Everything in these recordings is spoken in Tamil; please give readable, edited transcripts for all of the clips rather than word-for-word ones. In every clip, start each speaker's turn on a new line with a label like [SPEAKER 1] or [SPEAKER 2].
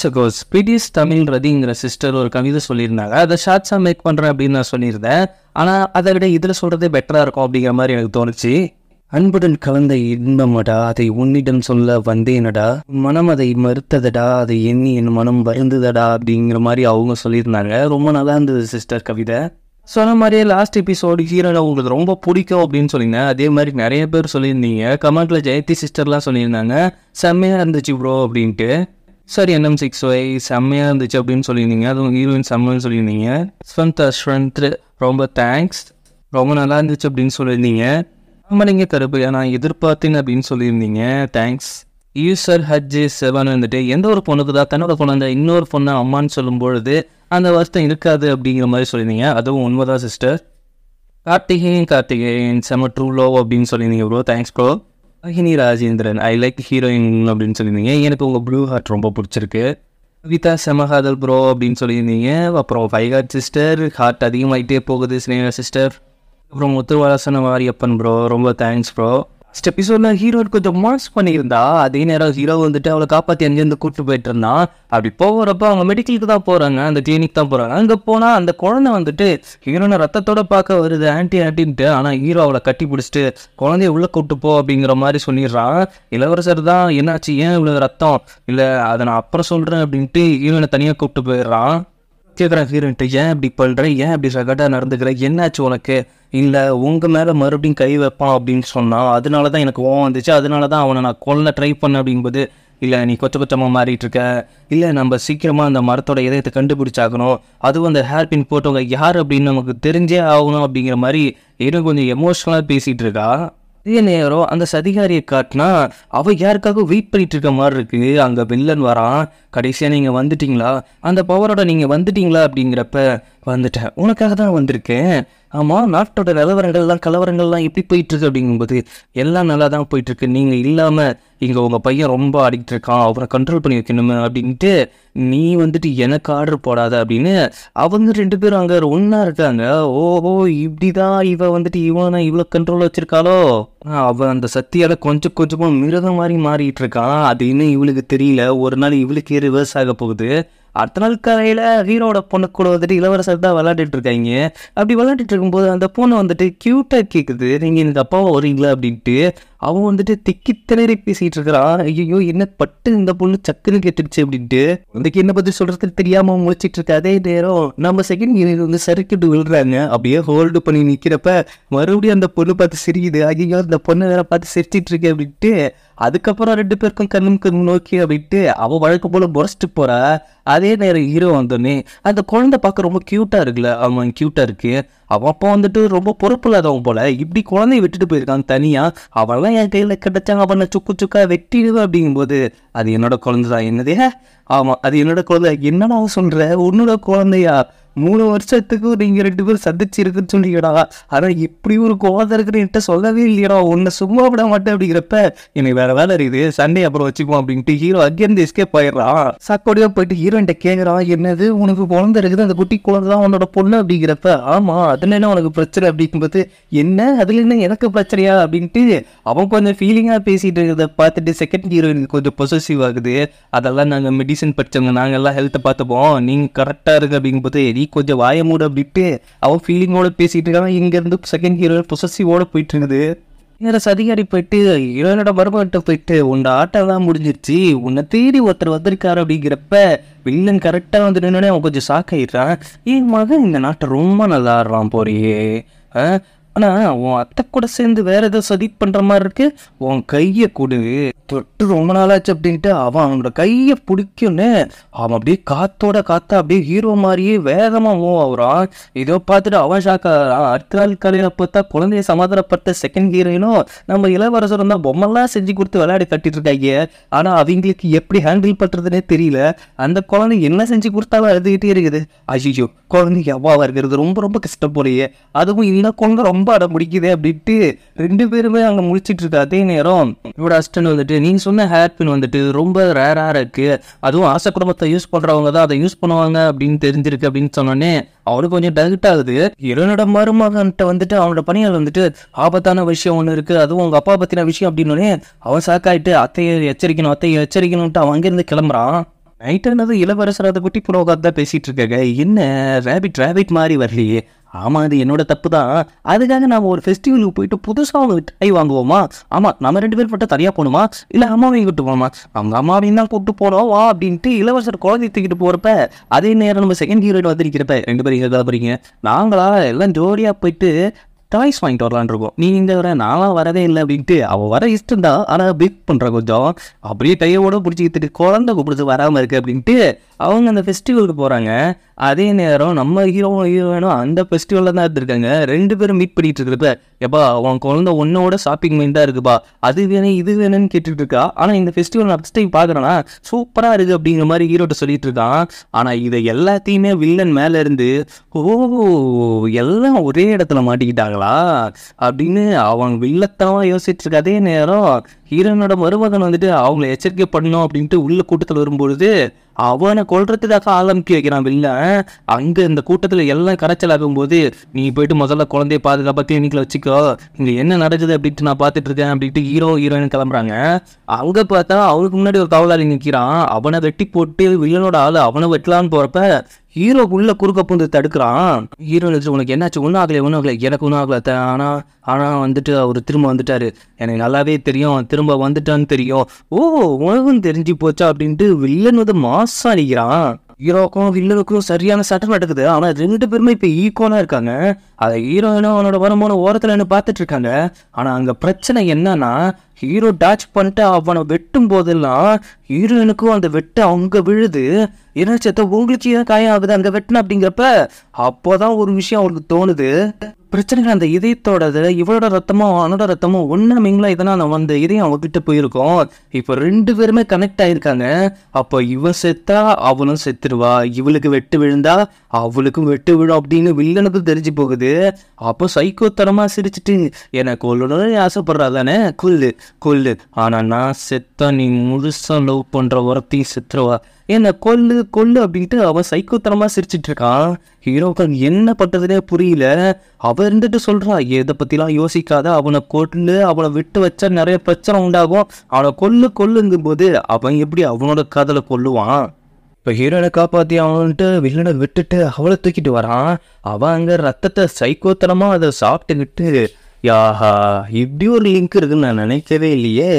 [SPEAKER 1] சகோஸ் பிடிஎஸ் தமிழ் ரதிங்கிற சிஸ்டர் ஒரு கவிதை சொல்லியிருந்தாங்க. அதை ஷார்ட்ஸாக மேக் பண்ணுறேன் அப்படின்னு நான் சொல்லியிருந்தேன். ஆனால் அதை விட இதில் சொல்கிறதே பெட்டராக இருக்கும் அப்படிங்கிற மாதிரி எனக்கு தோணுச்சு. அன்புடன் கலந்த இன்பமடா, அதை உன்னிடம் சொல்ல வந்தேனடா, மனம் அதை மறுத்ததடா, அதை எண்ணி என் மனம் வருந்ததடா அப்படிங்கிற மாதிரி அவங்க சொல்லியிருந்தாங்க. ரொம்ப நல்லா இருந்தது சிஸ்டர் கவிதை. சொன்ன மாதிரியே லாஸ்ட் எபிசோடு ஹீரோனை உங்களுக்கு ரொம்ப பிடிக்கும் அப்படின்னு சொல்லியிருந்தேன். அதே மாதிரி நிறைய பேர் சொல்லியிருந்தீங்க. கமெண்ட்டில் ஜெயந்தி சிஸ்டர்லாம் சொல்லியிருந்தாங்க செம்மையாக இருந்துச்சு ப்ரோ அப்படின்ட்டு. சரி, NM6Y செம்மையாக இருந்துச்சு அப்படின்னு சொல்லியிருந்தீங்க. அதுவும் ஹீரோயின் செம்மைன்னு சொல்லியிருந்தீங்க. ஸ்வந்த் ரொம்ப தேங்க்ஸ், ரொம்ப நல்லா இருந்துச்சு அப்படின்னு சொல்லியிருந்தீங்க. ஆமாம், நீங்கள் கருப்பு நான் எதிர்பார்த்தேன் அப்படின்னு சொல்லியிருந்தீங்க. தேங்க்ஸ். யூசர் HJ7 வந்துட்டு எந்த ஒரு பொண்ணுக்கு தான் தன்னோட குழந்தை இன்னொரு பொண்ணை அம்மான்னு சொல்லும்பொழுது அந்த வருத்தம் இருக்காது அப்படிங்கிற மாதிரி சொல்லியிருந்தீங்க. அதுவும் உண்மைதான் சிஸ்டர். கார்த்திகேயன் செம ட்ரூ லவ் அப்படின்னு சொல்லியிருந்தீங்க bro. Thanks bro. Agini Rajendran I like heroine அப்படின்னு சொல்லியிருந்தீங்க. எனக்கு உங்கள் ப்ளூ ஹார்ட் ரொம்ப பிடிச்சிருக்கு. கவிதா செமஹாதல் ப்ரோ அப்படின்னு சொல்லியிருந்தீங்க. அப்புறம் ஃபைகாட் சிஸ்டர் ஹார்ட் அதிகமாகிட்டே போகுது. ஸ்னேகா சிஸ்டர். அப்புறம் முத்துவாசன வாரியப்பன் ப்ரோ ரொம்ப தேங்க்ஸ் ப்ரோ. ஃபஸ்ட் எபிசோடில் ஹீரோயின் கொஞ்சம் மார்க்ஸ் பண்ணியிருந்தா, அதே நேரம் ஹீரோ வந்துட்டு அவளை காப்பாற்றி அங்கேருந்து கூப்பிட்டு போயிட்டு இருந்தான். அப்படி போகிறப்ப அவங்க மெடிக்கலுக்கு தான் போகிறாங்க, அந்த கிளினிக் தான் போகிறாங்க. அங்கே போனால் அந்த குழந்தை வந்துட்டு ஹீரோனை ரத்தத்தோட பார்க்க வருது ஆன்ட்டின்ட்டு. ஆனால் ஹீரோ அவளை கட்டி பிடிச்சிட்டு குழந்தைய உள்ளே கூப்பிட்டு போ அப்படிங்கிற மாதிரி சொல்லிடுறான். இளவரசர் தான் என்னாச்சு, ஏன் இவ்வளோ ரத்தம், இல்லை அதை நான் அப்புறம் சொல்கிறேன் அப்படின்ட்டு ஹீரோனை தனியாக கூப்பிட்டு போயிடுறான். கேட்குறேன் ஹீரோன்ட்டு, ஏன் இப்படி பண்ணுற, ஏன் இப்படி சகட்டாக நடந்துக்கிற, என்னாச்சு உனக்கு, இல்லை உங்கள் மேலே மறுபடியும் கை வைப்பான் அப்படின்னு சொன்னான், அதனால தான் எனக்கு கோவம் வந்துச்சு, அதனால தான் அவனை நான் கொல்ல ட்ரை பண்ணேன் அப்படிங்கும்போது, இல்லை நீ கொச்சமாக மாறிட்டு இருக்க, இல்லை நம்ம சீக்கிரமாக அந்த மரத்தோட இதயத்தை கண்டுபிடிச்சாகணும், அதுவும் அந்த ஹேர் பின் போட்டவங்க யார் அப்படின்னு நமக்கு தெரிஞ்சே ஆகணும் அப்படிங்கிற மாதிரி இன்னும் கொஞ்சம் எமோஷ்னலாக பேசிகிட்டு இருக்கா. இதே நேரம் அந்த சதிகாரியை காட்டினா அவள் யாருக்காக வெயிட் பண்ணிட்டு இருக்க மாதிரி இருக்கு. அங்கே வில்லன் வரான். கடைசியாக நீங்கள் வந்துட்டீங்களா, அந்த பவரோட நீங்கள் வந்துட்டீங்களா அப்படிங்கிறப்ப, வந்துட்டேன், உனக்காக தான் வந்திருக்கேன். ஆமாம், நாட்டோட கலவரங்கள்லாம் எப்படி போயிட்டுருக்கு அப்படிங்கும்போது, எல்லாம் நல்லா தான் போயிட்டுருக்கு, நீங்கள் இல்லாமல் இங்கே உங்கள் பையன் ரொம்ப அடிக்ட் இருக்கான், அவரை கண்ட்ரோல் பண்ணி வைக்கணுமே அப்படின்ட்டு நீ வந்துட்டு எனக்கு ஆர்டர் போடாத அப்படின்னு அவங்க 2 பேரும் அங்கே ஒன்றா இருக்காங்க. ஓஹோ, இப்படிதான் இவன் வந்துட்டு இவனை இவ்வளோ கண்ட்ரோல் வச்சிருக்காளோ. அவன் அந்த சக்தியால் கொஞ்சமாக மிருகம் மாதிரி மாறிட்டு இருக்கான். அது இன்னும் இவளுக்கு தெரியல. ஒரு நாள் இவளுக்கு ரிவர்ஸ் ஆக போகுது. அடுத்த நாள் காலையில் ஹீரோட பொண்ணு கூட வந்துட்டு இளவரசர் தான் விளையாண்டுட்டு இருக்காங்க. அப்படி விளையாண்டுட்டு இருக்கும்போது அந்த பொண்ணு வந்துட்டு க்யூட்டாக கேட்குது, நீங்கள் எனக்கு அப்பாவை வரீங்களா அப்படின்ட்டு. அவன் வந்துட்டு திக்கி திணறி பேசிகிட்டு இருக்கிறான். ஐயோ, என்ன பட்டு இந்த பொண்ணு சக்குன்னு கேட்டுடுச்சு அப்படின்ட்டு உனக்கு என்ன பற்றி சொல்கிறதுக்கு தெரியாமல் முழிச்சிட்டு இருக்கு. அதே நேரம் நம்ம செகண்ட் ஹீரோயின் வந்து சறுக்கிட்டு விழுறாங்க. அப்படியே ஹோல்டு பண்ணி நிற்கிறப்ப மறுபடியும் அந்த பொண்ணு பார்த்து சிரிக்குது. ஐயோ, அந்த பொண்ணு வேற பார்த்து சிரிச்சிட்டு இருக்கு அப்படின்ட்டு. அதுக்கப்புறம் 2 பேருக்கும் கண்ணு நோக்கி அப்படின்ட்டு அவள் வழக்கு போல முறைச்சிட்டு போறா. அதே நேரம் ஹீரோ வந்தோடனே அந்த குழந்தை பார்க்க ரொம்ப க்யூட்டாக இருக்குல்ல, அவன் க்யூட்டாக இருக்கு. அவன் அப்போ வந்துட்டு ரொம்ப பொறுப்பு இல்லாதவன் போல இப்படி குழந்தைய விட்டுட்டு போயிருக்கான் தனியாக. அவன்லாம் என் கையில் கிடைச்சாங்க, அவனை சுக்கா வெட்டிடுவேன் அப்படிங்கும்போது, அது என்னோட குழந்தை தான். என்னதே, ஆமாம் அது என்னோட குழந்தை. என்னடா அவன் சொல்கிற, உன்னோட குழந்தையா, 3 வருஷத்துக்கு நீங்கள் 2 பேரும் சந்திச்சு இருக்குன்னு சொன்னீங்கடா, ஆனால் இப்படி ஒரு குழந்தை இருக்குன்னு என்கிட்ட சொல்லவே இல்லையடா, உன்னை சும்மா விட மாட்டேன் அப்படிங்கிறப்ப, எனக்கு வேற வேலை இருக்குது, சண்டே அப்புறம் வச்சுக்குவோம் அப்படின்ட்டு ஹீரோ அங்கேருந்து எஸ்கேப் ஆயிடுறான். சாக்கோடியாக போயிட்டு ஹீரோன்ட்ட கேட்குறான், என்னது உனக்கு குழந்தை இருக்குது, அந்த குட்டி குழந்தை தான் உன்னோட பொண்ணு அப்படிங்கிறப்ப, ஆமாம் அதில் என்ன உனக்கு பிரச்சனை அப்படிங்கும்போது, என்ன அதில் என்ன எனக்கு பிரச்சனையா அப்படின்ட்டு அவன் கொஞ்சம் ஃபீலிங்காக பேசிகிட்டு இருக்கிறத பார்த்துட்டு செகண்ட் ஹீரோயினுக்கு கொஞ்சம் பொசசிவ் ஆகுது. அதெல்லாம் நாங்கள் மெடிசன் படித்தவங்க, நாங்கள்லாம் ஹெல்த்தை பார்த்துப்போம், நீங்கள் கரெக்டாக இருக்கு அப்படிங்கும்போது நீ கொஞ்சம் வாய மூடு அப்படின்ட்டு அவன் ஃபீலிங்கோட பேசிட்டு இருக்கான். இங்கேருந்து செகண்ட் ஹீரோயின் பொசசிவோட போயிட்டு இருக்குது. வேற சதிகாரி போயிட்டு ஹீரோயினோட மருமகிட்ட போயிட்டு, உன்னோட ஆட்டம்லாம் முடிஞ்சிருச்சு, உன்னை தேடி ஒருத்தர் வந்திருக்காரு அப்படிங்கிறப்ப வில்லன் கரெக்டாக வந்து நின்னோடனே அவன் கொஞ்சம் ஷாக் ஆகிடுறான். என் மகன் இந்த நாட்டை ரொம்ப நல்லா ஆடுறான் போறியே, ஆனால் உன் அத்தை கூட சேர்ந்து வேற ஏதோ சதி பண்ணுற மாதிரி இருக்கு, உன் கையை கொடு, தொட்டு ரொம்ப நாளாச்சு அப்படின்ட்டு அவனோட கையை பிடிக்குன்னு அவன் அப்படியே காத்தா அப்படியே ஹீரோ மாதிரியே வேகமாக மூவ் ஆகுறான். இதோ பார்த்துட்டு அவன் ஷாக் ஆகிறான். அடுத்த நாள் காலையில் பார்த்தா குழந்தைய சமாதானப்பட்ட செகண்ட் ஹீரோயினும் நம்ம இளவரசரும் தான் பொம்மெல்லாம் செஞ்சு கொடுத்து விளையாடி கட்டிட்டு இருக்காங்க. ஆனால் அவங்களுக்கு எப்படி ஹேண்டில் பண்ணுறதுனே தெரியல. அந்த குழந்தை என்ன செஞ்சு கொடுத்தாலும் அழுதுகிட்டே இருக்குது. ஐயோ, குழந்தைக்கு அவ்வாவா இருக்கிறது ரொம்ப ரொம்ப கஷ்டம் போலையே, அதுவும் இந்த குழந்தை ரொம்ப அடம் முடிக்குது அப்படின்ட்டு 2 பேருமே அங்கே முடிச்சிட்டு இருக்கு. அதே நேரம் இவரோட அசிஸ்டன்ட் வந்துட்டு, நீங்கள் சொன்ன ஹேர் பின் வந்துட்டு ரொம்ப ரேராக இருக்குது, அதுவும் ஆசை குடும்பத்தை யூஸ் பண்ணுறவங்க தான் அதை யூஸ் பண்ணுவாங்க அப்படின்னு தெரிஞ்சிருக்கு அப்படின்னு சொன்னோன்னே அவனுக்கு கொஞ்சம் டவுட் ஆகுது. ஹீரோனோட மருமகன்ட்ட வந்துட்டு அவனோட பணியால் வந்துட்டு ஆபத்தான விஷயம் ஒன்று இருக்குது, அதுவும் உங்கள் அப்பா பற்றின விஷயம் அப்படின்னோடனே அவன் சாக்காயிட்டு அத்தையை எச்சரிக்கணும்ட்டு அவன் அங்கேருந்து கிளம்புறான். நைட் ஆனது இளவரசர் அதை பற்றி புரோகாத் தான் பேசிட்டு இருக்காங்க. என்ன ரேபிட் மாதிரி வரலையே? ஆமாம், அது என்னோட தப்பு தான். அதுக்காக நாம் ஒரு ஃபெஸ்டிவலுக்கு போயிட்டு புதுசாக ஒரு மிட்டாய் வாங்குவோமா? ஆமாம், நம்ம 2 பேர் மட்டும் தனியாக போகணுமா, இல்லை அம்மாவையும் கூப்பிட்டு போகணுமா? அவங்க அம்மாவையும் தான் கூப்பிட்டு போனோம் வா அப்படின்ட்டு இளவரசர் குழந்தை தூக்கிட்டு போகிறப்ப, அதே நேரம் நம்ம செகண்ட் ஹீரோயின் வந்திருக்கிறப்ப 2 பேரும் இங்கே தான் போகிறீங்க. நாங்களா எல்லாம் ஜோடியாக போயிட்டு டாய்ஸ் வாங்கிட்டு வரலான் இருக்கோம். நீ இங்கே வர, நான்லாம் வரவே இல்லை அப்படின்ட்டு. அவள் வர இஷ்டம் தான், ஆனால் பிக் பண்ணுற கொஞ்சம் அப்படியே கையோட பிடிச்சிக்கிட்டு குழந்தை கூப்பிடுச்சு வராமல் இருக்குது அப்படின்ட்டு அவங்க அந்த ஃபெஸ்டிவலுக்கு போகிறாங்க. அதே நேரம் நம்ம ஹீரோயினும் அந்த ஃபெஸ்டிவலில் தான் இருந்திருக்காங்க. 2 பேரும் மீட் பண்ணிட்டு இருக்கிறப்ப, எப்பா அவன் குழந்தை ஒன்னோட ஷாப்பிங் மைண்டாக இருக்குப்பா, அது வேணும் இது வேணும்னு கேட்டுட்டு இருக்கா. ஆனால் இந்த ஃபெஸ்டிவல் நான் ஃபஸ்ட் டைம் பார்க்குறேன்னா சூப்பராக இருக்குது அப்படிங்கிற மாதிரி ஹீரோட்ட சொல்லிட்டு இருக்கான். ஆனால் இதை எல்லாத்தையுமே வில்லன் மேலே இருந்து ஓ எல்லாம் ஒரே இடத்துல மாட்டிக்கிட்டாங்களா அப்படின்னு அவன் வில்லத்தனமாக யோசிச்சுட்டு இருக்க. அதே நேரம் ஹீரோனோட மருமகன் வந்துட்டு அவங்கள எச்சரிக்கை பண்ணணும் அப்படின்ட்டு உள்ள கூட்டத்தில் வரும்பொழுது அவனை கொல்றதுக்காக ஆரம்பிக்க வைக்கிறான் வில்லன். அங்கே இந்த கூட்டத்தில் எல்லாம் கரைச்சல் ஆகும்போது, நீ போயிட்டு முதல்ல குழந்தைய பாதுகாப்பாக கிளினிக்கில் வச்சுக்கோ, இங்கே என்ன நடக்குது அப்படின்ட்டு நான் பார்த்துட்டு இருக்கேன் அப்படின்ட்டு ஹீரோயின் கிளம்புறாங்க. அங்கே பார்த்தா அவனுக்கு முன்னாடி ஒரு காவலாளி நிற்கிறான். அவனை வெட்டி போட்டு வில்லனோட ஆள் அவனை வெட்டலான்னு போகிறப்ப ஹீரோக்குள்ள குறுக்க பூந்து தடுக்கிறான். ஹீரோ உனக்கு என்னாச்சு? ஒன்றும் ஆகலை எனக்கு ஒன்றும் ஆகலை. ஆனால் வந்துட்டு அவர் திரும்ப வந்துட்டாரு, எனக்கு நல்லாவே தெரியும், திரும்ப வந்துட்டான்னு தெரியும். ஓ உனக்கும் தெரிஞ்சு போச்சா அப்படின்ட்டு வில்லன் வந்து மாசா அடிக்கிறான். ஹீரோக்கும் வில்லனுக்கும் சரியான சட்டம் நடக்குது. ஆனால் 2 பேருமே இப்போ ஈக்குவலாக இருக்காங்க. அதை ஹீரோயினும் அவனோட வருமான ஓரத்தில் என்ன பார்த்துட்டு இருக்காங்க. ஆனால் அங்கே பிரச்சனை என்னன்னா, ஹீரோ டாச் பண்ணிட்டு அவனை வெட்டும் போதெல்லாம் ஹீரோயினுக்கும் அந்த வெட்டு அங்கே விழுது. என்ன சேத்த உங்களுக்கு ஏன் காயம் ஆகுது அங்கே வெட்டின அப்படிங்கிறப்ப, அப்போதான் ஒரு விஷயம் அவருக்கு தோணுது. பிரச்சனைகள் அந்த இதயத்தோடது, இவளோட ரத்தமும் அவனோட ரத்தமும் ஒன்றா மிங்களா இதனால் நம்ம அந்த இதயம் அவகிட்ட போயிருக்கோம். இப்போ 2 பேருமே கனெக்ட் ஆகிருக்காங்க. அப்போ இவன் செத்தா அவனும் செத்துருவா, இவளுக்கு வெட்டு விழுந்தா அவளுக்கும் வெட்டு விழும் அப்படின்னு வில்லனுக்கும் தெரிஞ்சு போகுது. அப்போ சைக்கோத்தனமாக சிரிச்சுட்டு, எனக்கு கொல்லணும்னு ஆசைப்படுறா தானே, கொல்லு, ஆனால் நான் செத்தா நீ முழுசாக லவ் பண்ணுற ஒருத்தையும் செத்துருவா, என்னை கொல்லு அப்படின்ட்டு அவன் சைக்கோத்தனமாக சிரிச்சிட்டு இருக்கான். ஹீரோக்கள் என்ன பண்றதுனே புரியல. அவன் இருந்துட்டு சொல்றா, எதை பற்றிலாம் யோசிக்காத, அவனை கொல்லு, அவனை விட்டு வச்சா நிறைய பிரச்சனை உண்டாகும், அவனை கொல்லுங்கும் போது அவன் எப்படி அவனோட காதலை கொல்லுவான்? இப்போ ஹீரோனை காப்பாற்றி அவன்ட்டு வில்லனை விட்டுட்டு அவளை தூக்கிட்டு வரான். அவன் அங்கே ரத்தத்தை சைக்கோத்தனமாக அதை சாப்பிட்டுக்கிட்டு, யாஹா இப்படி ஒரு லிங்க் இருக்குன்னு நான் நினைக்கவே இல்லையே,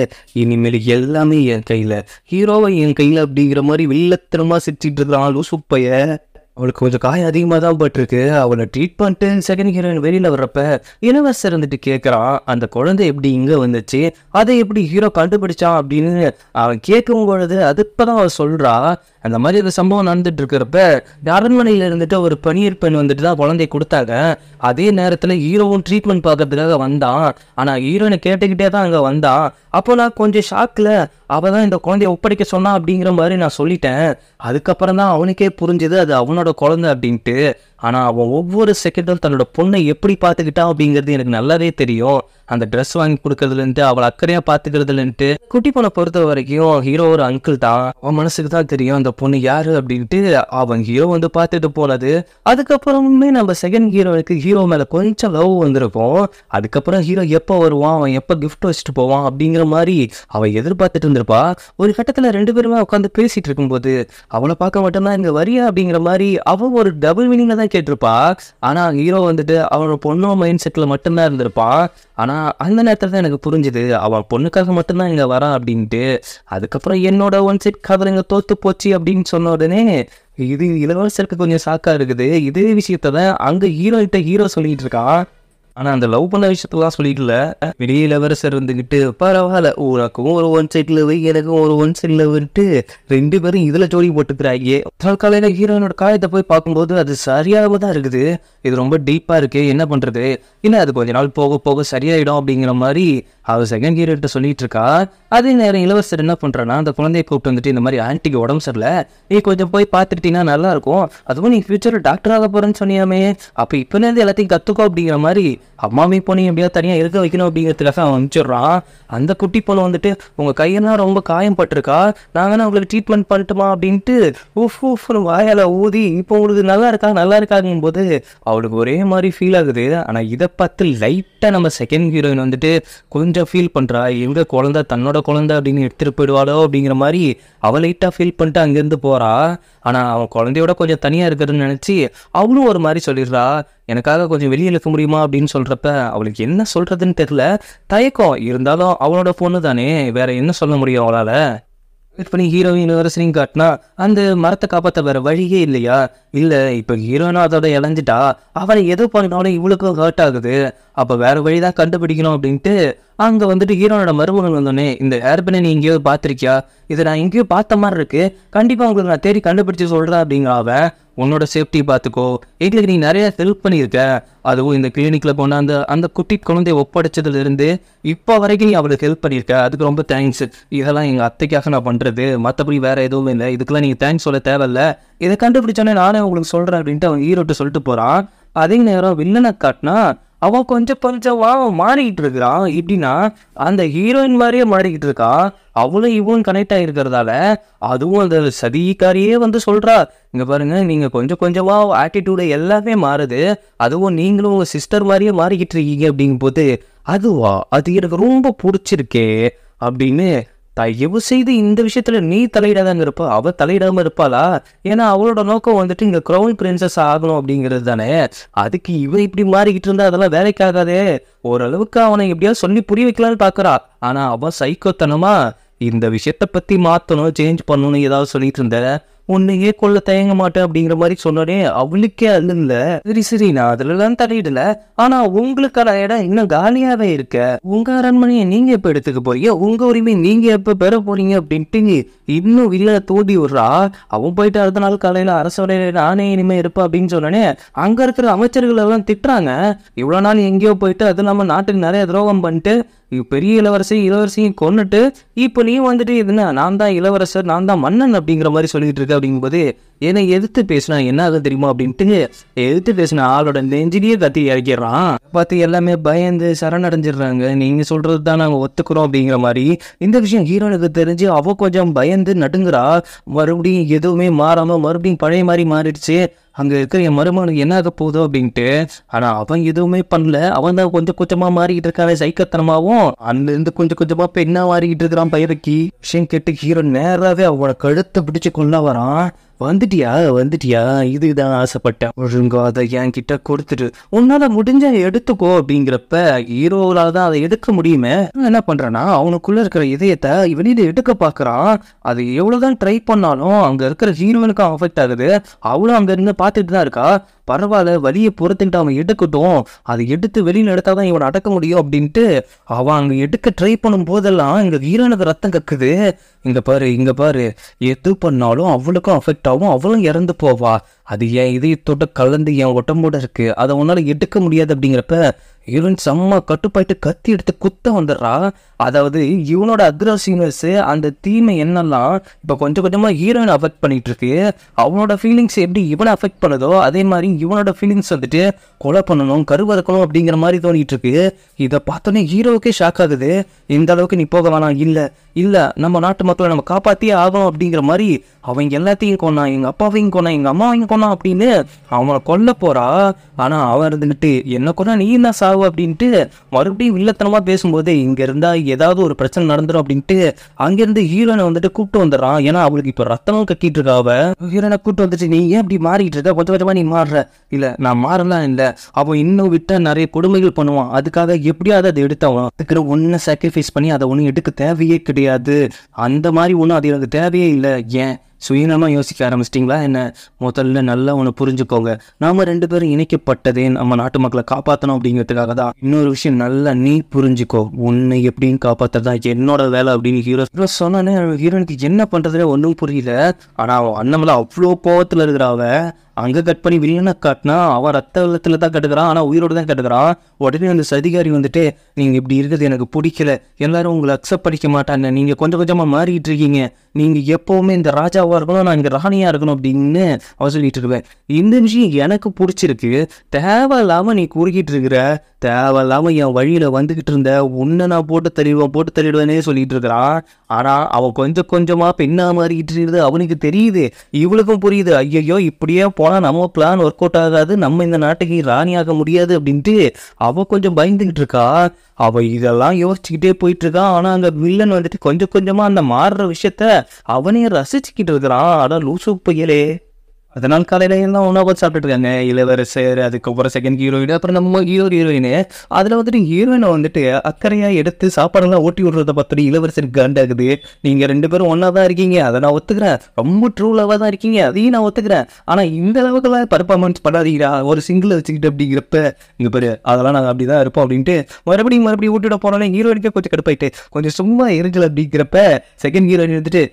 [SPEAKER 1] இனிமேல் எல்லாமே என் கையில், ஹீரோவை என் கையில் அப்படிங்கிற மாதிரி வில்லத்தனமாக சிரிச்சிட்டு இருக்கிறான் லூசுப்பைய. அவளுக்கு கொஞ்சம் காயம் அதிகமாக தான் பட்டிருக்கு. அவளை ட்ரீட் பண்ணிட்டு செகண்ட் ஹீரோயின் வெளியில் வர்றப்ப இளவரசர் இருந்துட்டு கேட்குறான், அந்த குழந்தை எப்படி இங்கே வந்துச்சு, அதை எப்படி ஹீரோ கண்டுபிடிச்சான் அப்படின்னு அவன் கேட்கும் பொழுது அது இப்போ தான் அவள் சொல்கிறா. அந்த மாதிரி ஒரு சம்பவம் நடந்துட்டு இருக்கிறப்ப அரண்மனையில் இருந்துட்டு ஒரு பனியர் பெண் வந்துட்டு தான் குழந்தைய கொடுத்தாங்க. அதே நேரத்தில் ஹீரோவும் ட்ரீட்மெண்ட் பார்க்கறதுக்காக வந்தான். ஆனால் ஹீரோயினை கேட்டுக்கிட்டே தான் அங்கே வந்தான். அப்போ நான் கொஞ்சம் ஷாக்கில் அவள் தான் இந்த குழந்தைய ஒப்படைக்க சொன்னான் அப்படிங்கிற மாதிரி நான் சொல்லிட்டேன். அதுக்கப்புறம் தான் அவனுக்கே புரிஞ்சுது அது அவனோட குழந்தை அப்படின்ட்டு. ஆனால் அவன் ஒவ்வொரு செகண்டும் தன்னோட பொண்ணை எப்படி பார்த்துக்கிட்டான் அப்படிங்கிறது எனக்கு நல்லாவே தெரியும். அந்த ட்ரெஸ் வாங்கி கொடுக்கறதுலன்ட்டு அவளை அக்கறையாக பார்த்துக்கிறதுலன்ட்டு. குட்டி பொண்ணை பொறுத்த வரைக்கும் ஹீரோ ஒரு அங்கிள் தான். அவன் மனசுக்கு தான் தெரியும் அந்த பொண்ணு யாரு அப்படின்ட்டு. அவன் ஹீரோ வந்து பார்த்துட்டு போனது. அதுக்கப்புறமே நம்ம செகண்ட் ஹீரோவுக்கு ஹீரோ மேலே கொஞ்சம் லவ் வந்திருக்கும். அதுக்கப்புறம் ஹீரோ எப்போ வருவான், அவன் எப்போ கிஃப்ட் வச்சுட்டு போவான் அப்படிங்கிற மாதிரி அவன் எதிர்பார்த்துட்டு இருந்திருப்பா. ஒரு கட்டத்தில் 2 பேருமே உட்காந்து பேசிட்டு இருக்கும்போது, அவளை பார்க்க மட்டும்தான் இங்கே வரியா அப்படிங்கிற மாதிரி அவன் ஒரு டபுள் மீனிங்ல தான் கேட்டிருப்பா. ஆனால் ஹீரோ வந்துட்டு அவனோட பொண்ணோ மைண்ட் செட்டில் மட்டும்தான் இருந்திருப்பான். ஆனால் அந்த நேரத்தில் தான் எனக்கு புரிஞ்சுது அவன் பொண்ணுக்காக மட்டும்தான் இங்கே வரான் அப்படின்ட்டு. அதுக்கப்புறம் என்னோட ஒன் சைட் காதல் இங்கே தோத்து போச்சு அப்படின்னு சொன்ன உடனே இது இளவரசருக்கு கொஞ்சம் ஷாக்காக இருக்குது. இதே விஷயத்த தான் அங்கே ஹீரோ சொல்லிட்டு இருக்கான். ஆனால் அந்த லவ் பண்ண விஷயத்தெல்லாம் சொல்லிக்கல. வெளியே இளவரசர் இருந்துக்கிட்டு, பரவாயில்ல உனக்கும் ஒரு ஒன் சைட் லவ் எனக்கும் ஒரு ஒன் சைட் லவ்ன்ட்டு 2 பேரும் இதில் ஜோடி போட்டுக்கிறாங்க. காலையில் ஹீரோயினோட காயத்தை போய் பார்க்கும்போது அது சரியாக தான் இருக்குது. இது ரொம்ப டீப்பாக இருக்குது, என்ன பண்ணுறது, இல்லை அது கொஞ்ச நாள் போக போக சரியாயிடும் அப்படிங்கிற மாதிரி அவர் செகண்ட் ஹீரோட்ட சொல்லிட்டு இருக்கா. அதே நேரம் இளவரசர் என்ன பண்ணுறான்னா, அந்த குழந்தைய கூப்பிட்டு வந்துட்டு, இந்த மாதிரி ஆன்ட்டிக்கு உடம்பு சரியில்லை, நீ கொஞ்சம் போய் பார்த்துக்கிட்டீங்கன்னா நல்லாயிருக்கும், அதுவும் நீ ஃபியூச்சரில் டாக்டர் ஆக போகிறேன்னு சொன்னியாமே, அப்போ இப்போலேருந்து எல்லாத்தையும் கற்றுக்கோ அப்படிங்கிற மாதிரி அம்மாவே பொண்ணு எப்படியாவது தனியாக இருக்க வைக்கணும் அப்படிங்கிறதுக்காக அவன் அனுப்பிச்சிடுறான். அந்த குட்டி பொண்ணு வந்துட்டு உங்கள் கையெல்லாம் ரொம்ப காயப்பட்டிருக்கா, நாங்கள் உங்களுக்கு ட்ரீட்மெண்ட் பண்ணட்டுமா அப்படின்ட்டு ஊஃப்னு வாயால் ஊதி இப்போ உங்களுக்கு நல்லா இருக்காங்கும் போது அவளுக்கு ஒரே மாதிரி ஃபீல் ஆகுது. ஆனால் இதை பார்த்து லைட்டாக நம்ம செகண்ட் ஹீரோயின் வந்துட்டு கொஞ்சம் ஃபீல் பண்ணுறா, எங்கே குழந்தை தன்னோட குழந்தை அப்படின்னு எடுத்துகிட்டு போயிடுவாளோ அப்படிங்கிற மாதிரி அவள் லைட்டாக ஃபீல் பண்ணிட்டு அங்கேருந்து போகிறா. ஆனால் அவன் குழந்தையோட கொஞ்சம் தனியாக இருக்கிறதுன்னு நினச்சி அவளும் ஒரு மாதிரி சொல்லிடுறா, எனக்காக கொஞ்சம் வெளியே இழுக்க முடியுமா அப்படின்னு சொல்கிறப்ப அவளுக்கு என்ன சொல்கிறதுன்னு தெரில, தயக்கம் இருந்தாலும் அவளோட பொண்ணு தானே, வேற என்ன சொல்ல முடியும் அவளால். இப்போ நீ ஹீரோயின் யூனிவர்சிட்டியும் காட்டினா அந்த மரத்தை காப்பாற்ற வேற வழியே இல்லையா? இல்லை இப்போ ஹீரோயினும் அதோட இழந்துட்டா, அவனை எது பண்ணினாலும் இவளுக்கும் ஹர்ட் ஆகுது, அப்போ வேற வழிதான் கண்டுபிடிக்கணும் அப்படின்ட்டு அங்கே வந்துட்டு ஹீரோனோட மருமகன் வந்தோடனே இந்த ஏர்பனை நீ எங்கேயோ பார்த்துருக்கியா, இதை நான் எங்கேயோ பார்த்த மாதிரி இருக்கு, கண்டிப்பாக உங்களுக்கு நான் தேடி கண்டுபிடிச்சி சொல்கிறேன் அப்படிங்கிற அவன். உன்னோட சேஃப்டி பார்த்துக்கோ, எங்களுக்கு நீ நிறைய ஹெல்ப் பண்ணியிருக்க, அதுவும் இந்த கிளினிக்கில் போன அந்த குட்டி குழந்தைய ஒப்படைச்சதுலேருந்து இப்போ வரைக்கும் நீ அவளுக்கு ஹெல்ப் பண்ணியிருக்க, அதுக்கு ரொம்ப தேங்க்ஸ். இதெல்லாம் எங்கள் அத்தைக்காக நான் பண்ணுறது, மற்றபடி வேறு எதுவும் இல்லை, இதுக்கெல்லாம் நீங்கள் தேங்க்ஸ் சொல்ல தேவையில்ல, இதை கண்டுபிடிச்சோன்னே நானே உங்களுக்கு சொல்கிறேன் அப்படின்ட்டு அவன் ஹீரோட்ட சொல்லிட்டு போகிறான். அதே நேரம் வில்லனை காட்டினா அவன் கொஞ்சம் மாறிக்கிட்டு இருக்கிறான். எப்படின்னா அந்த ஹீரோயின் மாதிரியே மாறிக்கிட்டு இருக்கான். அவளும் இவனும் கனெக்ட் ஆகிருக்கிறதால அதுவும் அந்த சதிகாரியே வந்து சொல்கிறா, இங்கே பாருங்க நீங்கள் கொஞ்சமாக ஆட்டிடியூடு எல்லாமே மாறுது, அதுவும் நீங்களும் உங்கள் சிஸ்டர் மாதிரியே மாறிக்கிட்டு இருக்கீங்க அப்படிங்கும் போது அதுவா அது எனக்கு ரொம்ப பிடிச்சிருக்கே அப்படின்னு. தயவு செய்து இந்த விஷயத்துல நீ தலையிடாதாங்க இருப்பா, அவ தலையிடாம இருப்பாளா? ஏன்னா அவளோட நோக்கம் வந்துட்டு இங்க க்ரௌன் பிரின்சஸ் ஆகணும் அப்படிங்கிறது தானே. அதுக்கு இவ இப்படி மாறிக்கிட்டு இருந்தா அதெல்லாம் வேலைக்காகாதே. ஓரளவுக்கு அவனை எப்படியாவது சொல்லி புரிய வைக்கலான்னு பாக்குறா, ஆனா அவன் சைக்கோத்தனமா இந்த விஷயத்த பத்தி மாத்தணும், சேஞ்ச் பண்ணணும்னு ஏதாவது சொல்லிட்டு இருந்த, உன்னையே கொல்ல தயங்க மாட்டேன் அப்படிங்கிற மாதிரி சொன்னோடனே அவளுக்கே அல்ல. சரி நான் அதுலலாம் தலையிடல, ஆனா உங்களுக்கான இடம் இன்னும் காலியாவே இருக்க, உங்க அரண்மனையை நீங்க எப்ப எடுத்துக்க போறீங்க, உங்க உரிமை நீங்க எப்ப பெற போறீங்க அப்படின்ட்டு இன்னும் வில்ல தூண்டி விடுறா. அவன் போயிட்டு அடுத்த நாள் காலையில அரசவையில நானே இனிமே இருப்பா அப்படின்னு சொன்னோடனே அங்க இருக்கிற அமைச்சர்கள் எல்லாம் திட்டுறாங்க, இவ்வளவு நாள் எங்கேயோ போயிட்டு அது நம்ம நாட்டுக்கு நிறைய துரோகம் பண்ணிட்டு பெரிய இளவரசியும் கொன்னுட்டு இப்போ நீ வந்துட்டு இதுன்னா நான் தான் இளவரசர், நான் தான் மன்னன் அப்படிங்கிற மாதிரி சொல்லிட்டு இருக்க அப்படிங்கும்போது என்னை எதிர்த்து பேசினா என்ன ஆகும் தெரியுமா அப்படின்ட்டு எதிர்த்து பேசின ஆளோட நெஞ்சிலேயே கத்தி இறக்கிடுறான். பார்த்து எல்லாமே பயந்து சரணடைஞ்சிடுறாங்க. நீங்க சொல்றது தான் நாங்கள் ஒத்துக்கிறோம் அப்படிங்கிற மாதிரி. இந்த விஷயம் ஹீரோனுக்கு தெரிஞ்சு அவ கொஞ்சம் பயந்து நடுங்குறா. மறுபடியும் எதுவுமே மாறாம மறுபடியும் பழைய மாதிரி மாறிடுச்சு, அங்கே இருக்கிற என் மருமகனுக்கு என்ன ஆக போகுதோ அப்படின்ட்டு. ஆனால் அவன் எதுவுமே பண்ணல, அவன் தான் கொஞ்சமாக மாறிக்கிட்டு இருக்கான் சைக்கத்தனமாகவும். அங்கிருந்து கொஞ்சமாக பெண்ணா மாறிக்கிட்டு இருக்கிறான் பயிரக்கி. விஷயம் கேட்டு ஹீரோ நேராகவே அவனோட கழுத்தை பிடிச்சு கொள்ள வரான். வந்துட்டியா இதுதான் ஆசைப்பட்டேன், ஒழுங்கோ அதை என் கிட்ட கொடுத்துட்டு உன்னால முடிஞ்ச எடுத்துக்கோ அப்படிங்கிறப்ப ஹீரோவால தான் அதை எடுக்க முடியுமே. என்ன பண்றான்னா அவனுக்குள்ள இருக்கிற இதயத்தை வெளியில எடுக்க பாக்குறான். அது எவ்வளவுதான் ட்ரை பண்ணாலும் அங்க இருக்கிற ஹீரோனுக்கும் அஃபெக்ட் ஆகுது. அவளும் அங்க இருந்து பார்த்துட்டு தான் இருக்கா. பரவாயில்ல வலியை பொறுத்துக்கிட்டு அவன் எடுக்கட்டும், அதை எடுத்து வெளியில் எடுத்தாதான் இவனை அடக்க முடியும் அப்படின்ட்டு அவன் அங்கே எடுக்க ட்ரை பண்ணும் போதெல்லாம் இங்கே ஹீரோனுக்கு ரத்தம் கக்குது. இங்கே பாரு எது பண்ணாலும் அவளுக்கும் அஃபெக்ட் ஆகும், அவளும் இறந்து போவா. அது என் இதயத்தோட கலந்து என் உடம்போட இருக்கு, அதை உன்னால எடுக்க முடியாது அப்படிங்கிறப்ப இவன் செம்ம கட்டுப்பாயிட்டு கத்தி எடுத்து குத்த வந்துடுறா. அதாவது இவனோட அக்ரஸிவ்னஸ் அந்த தீமை என்னெல்லாம் இப்போ கொஞ்சமாக ஹீரோயின் அஃபெக்ட் பண்ணிட்டு இருக்கு. அவனோட ஃபீலிங்ஸ் எப்படி இவனை அஃபெக்ட் பண்ணுதோ அதே மாதிரி இவனோட ஃபீலிங்ஸ் வந்துட்டு கொலை பண்ணணும், கருவறுக்கணும் அப்படிங்கிற மாதிரி தோணிட்டு இருக்கு. இதை பார்த்தோன்னே ஹீரோவுக்கே ஷாக் ஆகுது. இந்த அளவுக்கு நீ போக வேணாம், இல்லை நம்ம நாட்டு மக்களை நம்ம காப்பாற்றியே ஆகணும் அப்படிங்கிற மாதிரி அவன் எல்லாத்தையும் கொன்னான், எங்கள் அப்பாவையும் கொன்னான், எங்கள் அம்மாவையும் கொன்னான் அப்படின்னு அவனை கொல்ல போறா. ஆனால் அவன் இருந்துக்கிட்டு என்ன கொன்னா நீ தான் சாவு அப்படின்ட்டு மறுபடியும் வில்லத்தனமாக பேசும்போது இங்கே இருந்தால் ஏதாவது ஒரு பிரச்சனை நடந்துடும் அப்படின்ட்டு அங்கேருந்து ஹீரோனை வந்துட்டு கூப்பிட்டு வந்துடுறான். ஏன்னா அவளுக்கு இப்போ ரத்தமும் கட்டிட்டு இருக்கா. அவ ஹீரோனை கூப்பிட்டு வந்துட்டு நீ ஏன் அப்படி மாறிட்டு இருக்க, கொஞ்சமாக நீ மாறுற. இல்லை நான் மாறலாம் இல்லை, அவன் இன்னும் விட்ட நிறைய கொடுமைகள் பண்ணுவான், அதுக்காக எப்படியாவது அதை எடுத்தவன் அதுக்கு ஒன்றை சாக்ரிஃபைஸ் பண்ணி அதை ஒன்றும் எடுக்க தேவையே கிடையாது, அந்த மாதிரி ஒன்றும் அது எனக்கு தேவையே இல்லை. ஏன் சுயநலமாக யோசிக்க ஆரம்பிச்சிட்டிங்களா என்ன? முதல்ல நல்லா ஒன்று புரிஞ்சுக்கோங்க, நாம 2 பேரும் இணைக்கப்பட்டதே நம்ம நாட்டு மக்களை காப்பாற்றணும் அப்படிங்கிறதுக்காக தான். இன்னொரு விஷயம் நல்லா நீ புரிஞ்சுக்கோ, உன்னை எப்படின்னு காப்பாற்றுறதா என்னோட வேலை அப்படின்னு ஹீரோ சொன்னானே. ஹீரோனுக்கு என்ன பண்ணுறதுனே ஒன்றும் புரியல. ஆனால் அவன் அண்ணாமலை அவ்வளோ கோவத்தில் இருக்கிறாவ. அங்கே கட் பண்ணி வில்லனை காட்டினா அவன் ரத்த வெள்ளத்தில் தான் கட்டுக்கிறான், ஆனால் உயிரோடு தான் கட்டுக்கிறான். உடனே அந்த சதிகாரி வந்துட்டு நீங்கள் இப்படி இருக்கிறது எனக்கு பிடிக்கல, எல்லாரும் உங்களை அக்செப்ட் பண்ணிக்க மாட்டாங்க, நீங்கள் கொஞ்சம் கொஞ்சமாக மாறிட்டு இருக்கீங்க, நீங்கள் எப்போவுமே இந்த ராஜாவாக இருக்கணும், நான் இங்கே ராணியாக இருக்கணும் அப்படின்னு அவன் சொல்லிட்டு இருப்பேன். இந்த விஷயம் எனக்கு பிடிச்சிருக்கு. தேவையில்லாமல் நீ குறுக்கிட்டு இருக்கிற, தேவையில்லாமல் என் வழியில் வந்துக்கிட்டு இருந்த, உன்னை நான் போட்டு தள்ளிடுவேனே சொல்லிட்டு இருக்கிறான். ஆனால் அவன் கொஞ்சம் கொஞ்சமாக பெண்ணா மாறிக்கிட்டு இருக்குது. அவனுக்கு தெரியுது, இவளுக்கும் புரியுது, ஐயோ இப்படியே போனால் நம்ம பிளான் ஒர்க் அவுட் ஆகாது, நம்ம இந்த நாட்டுக்கு ராணியாக முடியாது அப்படின்ட்டு அவள் கொஞ்சம் பயந்துக்கிட்டு இருக்கா. அவள் இதெல்லாம் யோசிச்சுக்கிட்டே போயிட்டு இருக்கான். ஆனால் அந்த வில்லன் வந்துட்டு கொஞ்சம் கொஞ்சமாக அந்த மாறுற விஷயத்த அவனே ரசிச்சுக்கிட்டு இருக்கிறான். ஆனால் லூசு பையலே. அதனால் காலையில எல்லாம் ஒன்றா பார்த்து சாப்பிட்டுட்டு இருக்காங்க. இளவரசர், அதுக்கப்புறம் செகண்ட் ஹீரோயின், அப்புறம் நம்ம ஹீரோயின். அதில் வந்துட்டு ஹீரோயினை வந்துட்டு அக்கறையாக எடுத்து சாப்பாடெல்லாம் ஓட்டி விடுறத பார்த்துட்டு இளவரசருக்கு காண்டாகுது. நீங்கள் 2 பேரும் ஒன்றா தான் இருக்கீங்க, அதை நான் ஒத்துக்கிறேன், ரொம்ப ட்ரூ லவ்வாக தான் இருக்கீங்க, அதையும் நான் ஒத்துக்கிறேன். ஆனால் இந்த அளவுக்குலாம் பர்ஃபார்மன்ஸ் பண்ணாதீங்களா ஒரு சிங்கிள் வச்சுக்கிட்டு அப்படிங்கிறப்ப இங்கே பாரு அதெல்லாம் நாங்கள் அப்படி தான் இருப்போம் அப்படின்ட்டு மறுபடியும் விட்டுட போனோன்னே ஹீரோயினுக்கே கொஞ்சம் கடுப்பாயிட்டு கொஞ்சம் சும்மா எரிஞ்சல் அப்படிங்கிறப்ப செகண்ட் ஹீரோயின் வந்துட்டு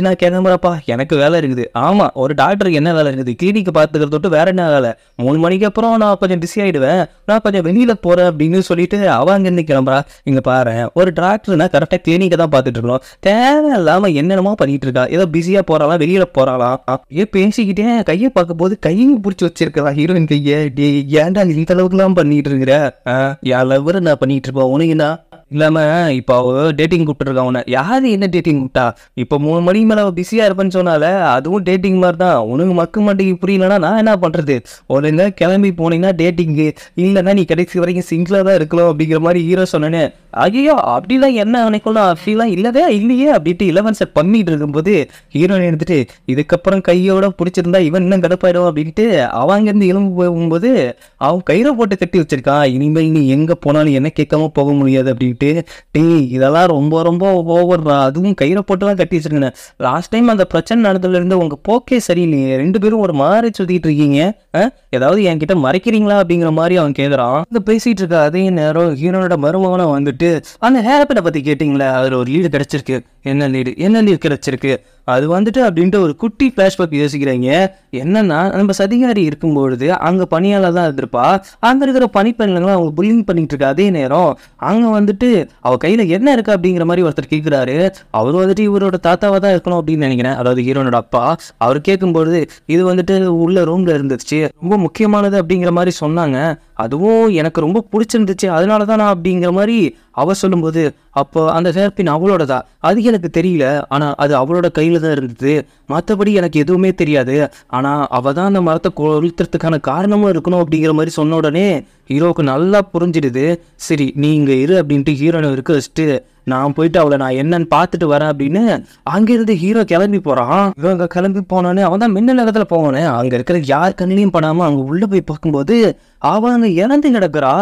[SPEAKER 1] நான் கிளம்புறப்பா, எனக்கு வேலை இருக்குது. ஆமாம், ஒரு டாக்டருக்கு என்ன வேலை இருக்குது, கிளினிக்கை பார்த்துக்கிறத தொட்டு வேற என்ன வேலை, 3 மணிக்கு அப்புறம் நான் கொஞ்சம் பிஸி ஆகிடுவேன், நான் கொஞ்சம் வெளியில் போகிறேன் அப்படின்னு சொல்லிட்டு அவன் அங்கேருந்து கிளம்புறா. இங்கே பாரு, ஒரு டாக்டர்னா கரெக்டாக கிளினிக்கை தான் பார்த்துட்டு இருக்கணும், தேவையில்லாமல் என்னென்னமோ பண்ணிட்டு இருக்கா, ஏதோ பிஸியாக போகிறாலாம், வெளியில் போகிறாலாம், அப்படியே பேசிக்கிட்டே கையை பார்க்க போது கையை பிடிச்சி வச்சிருக்கலாம் ஹீரோயின் கையை. ஏன்டா இந்த அளவுக்குலாம் பண்ணிட்டு இருக்கிற, என் லவ்வர் நான் பண்ணிட்டு இருப்பேன், உனக்குண்ணா இல்லாமல் இப்போ அவள் டேட்டிங் கூப்பிட்டுருக்கான். உன்னை யார் என்ன டேட்டிங் கூப்பிட்டா, இப்போ 3 மணிக்கு மேலே அவள் பிஸியாக இருப்பேன்னு சொன்னால அதுவும் டேட்டிங் மாதிரி தான். உனக்கு மாட்டேங்க புரியலன்னா நான் என்ன பண்ணுறது, ஒழுங்கா கிளம்பி போனீங்கன்னா டேட்டிங்கு, இல்லைன்னா நீ கடைசி வரைக்கும் சிங்கிளாக தான் இருக்கலாம் அப்படிங்கிற மாதிரி ஹீரோ சொன்னேன்னு. ஐயோ அப்படிலாம் என்ன நினைக்கலாம், அப்படிலாம் இல்லையே அப்படின்ட்டு இளவரசர் பண்ணிட்டு இருக்கும்போது ஹீரோயின் எடுத்துட்டு இதுக்கப்புறம் கையோட பிடிச்சிருந்தா இவன் இன்னும் கடுப்பாயிடும் அப்படின்ட்டு அவன் அங்கேருந்து எலும்பு போகும்போது அவன் கயிறை போட்டு கட்டி வச்சிருக்கான். இனிமேல் நீ எங்கே போனாலும் என்ன கேட்காம போக முடியாது அப்படின்ட்டு. இதெல்லாம் ரொம்ப ரொம்ப ஓவர்ரா, அதுவும் கயிறை போட்டுலாம் கட்டி வச்சிருக்கேன். லாஸ்ட் டைம் அந்த பிரச்சனை நடந்ததுல இருந்து உங்க போக்கே சரியில்லையே, 2 பேரும் ஒரு மாதிரி சுத்திட்டு இருக்கீங்க, ஏதாவது என்கிட்ட மறைக்கிறீங்களா அப்படிங்கிற மாதிரி அவன் கேட்குறான். இங்கே பேசிட்டு இருக்க அதே நேரம் ஹீரோனோட மருமகனை வந்துட்டு அந்த ஹேர்பினை பற்றி கேட்டிங்களே, அதில் ஒரு லீடு கிடச்சிருக்கு. என்ன லீடு கிடச்சிருக்கு அது வந்துட்டு அப்படின்ட்டு ஒரு குட்டி ஃப்ளாஷ்பேக் யோசிக்கிறாங்க. என்னன்னா நம்ம சதிகாரி இருக்கும்பொழுது அங்கே பணியாளர் தான் இருந்திருப்பா, அங்கே இருக்கிற பணிப்பெண்களும் அவங்க புல்லிங் பண்ணிட்டு இருக்க அதே நேரம் அங்கே வந்துட்டு அவள் கையில் என்ன இருக்கு அப்படிங்கிற மாதிரி ஒருத்தர் கேட்குறாரு. அவர் வந்துட்டு இவரோட தாத்தாவாக தான் இருக்கணும் அப்படின்னு நினைக்கிறேன், அதாவது ஹீரோனோட அப்பா. அவர் கேட்கும்பொழுது இது வந்துட்டு உள்ள ரூமில் இருந்துச்சு, ரொம்ப முக்கியமானது அப்படிங்கிற மாதிரி சொன்னாங்க, அதுவும் எனக்கு ரொம்ப பிடிச்சிருந்துச்சு, அதனால தான் நான் அப்படிங்கிற மாதிரி அவள் சொல்லும்போது அப்போ அந்த ஹேர்பின் அவளோடதா, அது எனக்கு தெரியல, ஆனால் அது அவளோட கையில் தான் இருந்தது, மற்றபடி எனக்கு எதுவுமே தெரியாது, ஆனால் அவள் தான் அந்த மரத்தை கொளுத்துறதுக்கான காரணமும் இருக்கணும் அப்படிங்கிற மாதிரி சொன்ன உடனே ஹீரோவுக்கு நல்லா புரிஞ்சிடுது. சரி நீ இங்கே இரு அப்படின்ட்டு ஹீரோனை இருக்க வச்சுட்டு நான் போயிட்டு அவளை நான் என்னன்னு பார்த்துட்டு வரேன் அப்படின்னு அங்கேருந்து ஹீரோ கிளம்பி போகிறான். இவங்க கிளம்பி போனோன்னே அவன் தான் மின்னல் இடத்துல போவானே, அங்கே இருக்கிற யார் கண்ணிலையும் படாமல் அங்கே உள்ளே போய் பார்க்கும்போது அவன் அங்கே இறந்து கிடக்குறா.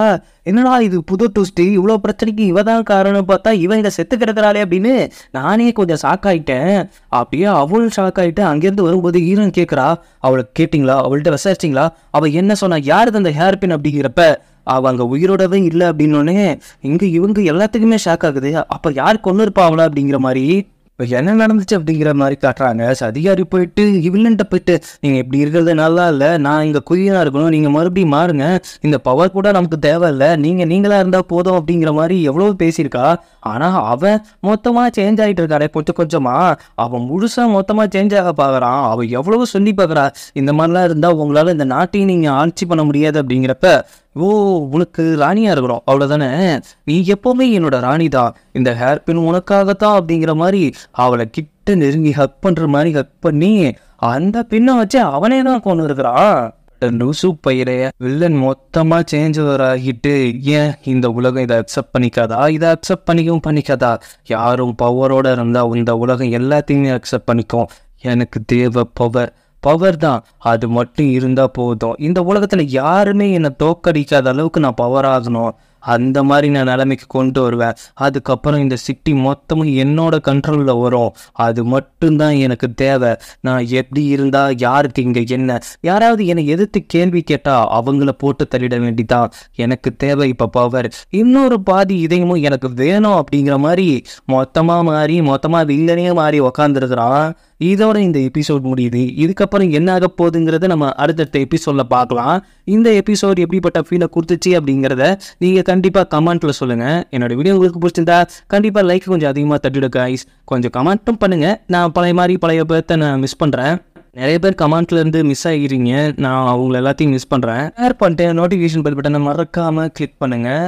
[SPEAKER 1] என்னடா இது புது ட்விஸ்ட், இவ்வளோ பிரச்சனைக்கு இவ தான் காரணம் பார்த்தா இவன் இதை செத்து கிடக்குறாளே அப்படின்னு நானே கொஞ்சம் ஷாக் ஆகிட்டேன். அப்படியே அவளும் ஷாக் ஆகிட்டு அங்கேருந்து வரும்போது ஹீரோன்னு கேட்குறா, அவளை கேட்டிங்களா, அவள்கிட்ட விசாரிச்சிங்களா, அவள் என்ன சொன்னா, யார் அந்த ஹேர்பின் அப்படிங்கிறப்ப அவள் அங்கே உயிரோடவே இல்லை அப்படின்னோடனே இங்கே இவங்க எல்லாத்துக்குமே ஷாக் ஆகுது. அப்போ யார் கொண்டு இருப்பா அவளா அப்படிங்கிற மாதிரி இப்போ என்ன நடந்துச்சு அப்படிங்கிற மாதிரி காட்டுறாங்க. அதிகாரி போயிட்டு வில்லன்ட்ட போயிட்டு நீங்கள் இப்படி இருக்கிறது நல்லா இல்லை, நான் இங்கே குயினாக இருக்கணும், நீங்கள் மறுபடியும் மாறுங்க, இந்த பவர் கூட நமக்கு தேவையில்லை, நீங்களாக இருந்தால் போதும் அப்படிங்கிற மாதிரி எவ்வளோ பேசியிருக்கா. ஆனால் அவன் மொத்தமாக சேஞ்ச் ஆகிட்டு இருக்காரு, கொஞ்சம் கொஞ்சமாக அவன் முழுசாக மொத்தமாக சேஞ்ச் ஆக பார்க்குறான். அவன் எவ்வளவோ சொல்லி பார்க்குறா, இந்த மாதிரிலாம் இருந்தால் உங்களால் இந்த நாட்டையும் நீங்கள் ஆட்சி பண்ண முடியாது அப்படிங்கிறப்ப உனக்கு ராணியாக இருக்கணும் அவ்வளோதானே, நீ எப்போவுமே என்னோட ராணி தான், இந்த ஹேர்பின் உனக்காகத்தான் அப்படிங்கிற மாதிரி அவளை கிட்ட நெருங்கி ஹக் பண்ணுற மாதிரி ஹக் பண்ணி அந்த பின்னை வச்சு அவனே தான் கொண்டு இருக்கிறான். லூசு பயிரைய வில்லன் மொத்தமா சேஞ்ச் ஆகிட்டு ஏன் இந்த உலகம் இதை அக்செப்ட் பண்ணிக்காதா, இதை அக்செப்ட் பண்ணிக்காதா, யாரும் பவரோட இருந்தா இந்த உலகம் எல்லாத்தையுமே அக்செப்ட் பண்ணிக்கும், எனக்கு தேவை பவர் தான், அது மட்டும் இருந்தால் போதும், இந்த உலகத்தில் யாருமே என்னை தோக்கடிக்காத அளவுக்கு நான் பவர் ஆகணும், அந்த மாதிரி நான் நிலைமைக்கு கொண்டு வருவேன். அதுக்கப்புறம் இந்த சிட்டி மொத்தமும் என்னோட கண்ட்ரோலில் வரும். அது மட்டும்தான் எனக்கு தேவை. நான் எப்படி இருந்தால் யாருக்கு இங்கே என்ன, யாராவது என்னை எதிர்த்து கேள்வி கேட்டால் அவங்கள போட்டு தள்ளிட வேண்டிதான். எனக்கு தேவை இப்போ பவர். இன்னொரு பாதி இதயமும் எனக்கு வேணும் அப்படிங்கிற மாதிரி மொத்தமாக வில்லனே மாறி உக்காந்துருக்குறான். இதோட இந்த எபிசோட் முடியுது. இதுக்கப்புறம் என்ன ஆக போகுதுங்கிறத நம்ம அடுத்தடுத்த எபிசோடில் பார்க்கலாம். இந்த எபிசோட் எப்படிப்பட்ட ஃபீலை கொடுத்துச்சு அப்படிங்கிறத நீங்கள் கண்டிப்பாக கமெண்ட்டில் சொல்லுங்கள். என்னோடய வீடியோ உங்களுக்கு பிடிச்சிருந்தா கண்டிப்பாக லைக் கொஞ்சம் அதிகமாக தட்டிவிடு கைஸ். கொஞ்சம் கமெண்ட்டும் பண்ணுங்கள். நான் பழைய பேர்த்த நான் மிஸ் பண்ணுறேன். நிறைய பேர் கமெண்ட்லேருந்து மிஸ் ஆகிக்கிறீங்க. நான் அவங்கள எல்லாத்தையும் மிஸ் பண்ணுறேன். ஷேர் பண்ணிட்டு நோட்டிஃபிகேஷன் பெல் பட்டனை மறக்காமல் கிளிக் பண்ணுங்கள்.